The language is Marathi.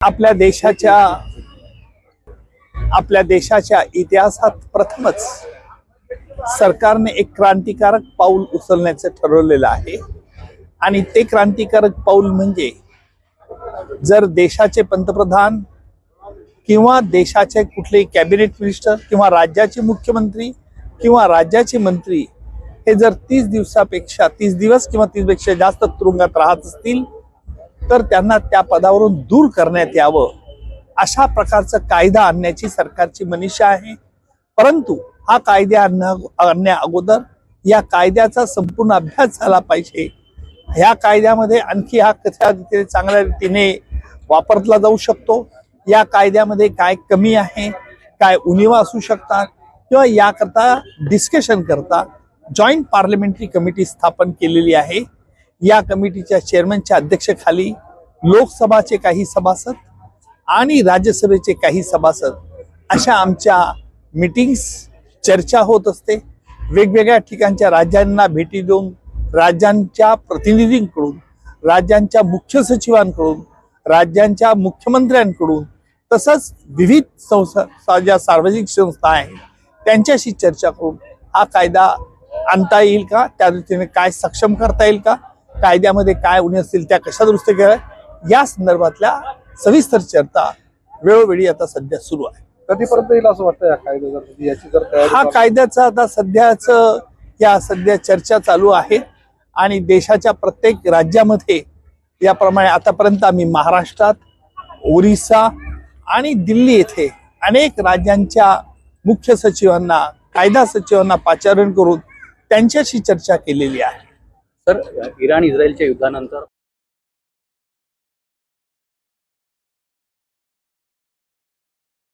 आपल्या देशाच्या इतिहासात प्रथमच सरकारने एक क्रांतिकारक पाऊल उचलण्याचं ठरवलेलं आहे। आणि ते क्रांतिकारक पाऊल म्हणजे जर देशाचे पंतप्रधान किंवा देशाचे कुठले कॅबिनेट मिनिस्टर किंवा राज्याचे मुख्यमंत्री किंवा राज्याचे मंत्री हे जर 30 दिवस किंवा 30 पेक्षा जास्त तुरुंगात राहत असतील तर त्यांना त्या पदावरून दूर करण्यात यावं, अशा प्रकारचा कायदा आणण्याची सरकारची मनीषा आहे। परंतु हा कायदा आणण्या अगोदर या कायद्याचा संपूर्ण अभ्यास झाला पाहिजे। ह्या कायद्यामध्ये आणखी हा कशा रीतीने चांगल्या रीतीने वापरला जाऊ शकतो, या कायद्यामध्ये काय कमी आहे, काय उणिवा असू शकतात, किंवा याकरता डिस्कशन करता जॉईंट पार्लमेंटरी कमिटी स्थापन केलेली आहे। या कमिटीच्या चेअरमनच्या अध्यक्षतेखाली लोकसभाचे काही सभासद आणि राज्यसभेचे काही सभासद अशा आमच्या मीटिंग्स चर्चा होत असते। वेगवेगळ्या ठिकाणच्या राज्यांना भेटी देऊन राज्यांच्या प्रतिनिधींकडून, राज्यांच्या मुख्य सचिवांकडून, राज्यांच्या मुख्यमंत्र्यांकडून तसंच विविध ज्या सार्वजनिक संस्था आहेत त्यांच्याशी चर्चा करून हा कायदा आणता येईल का, त्या दृष्टीने काय सक्षम करता येईल का, कायद्यामध्ये काय उणे असतील त्या कशा दुरुस्त केल्या, या संदर्भातल्या सविस्तर चर्चा वेळोवेळी आता सध्या सुरू आहे। कधीपर्यंत येईल असं वाटतं हा कायद्याचा आता सध्या चर्चा चालू आहे आणि देशाच्या प्रत्येक राज्यामध्ये याप्रमाणे आतापर्यंत आम्ही महाराष्ट्रात, ओरिसा आणि दिल्ली येथे अनेक राज्यांच्या मुख्य सचिवांना, कायदा सचिवांना पाचारण करून त्यांच्याशी चर्चा केलेली आहे। सर, इराण इस्रायलच्या युद्धानंतर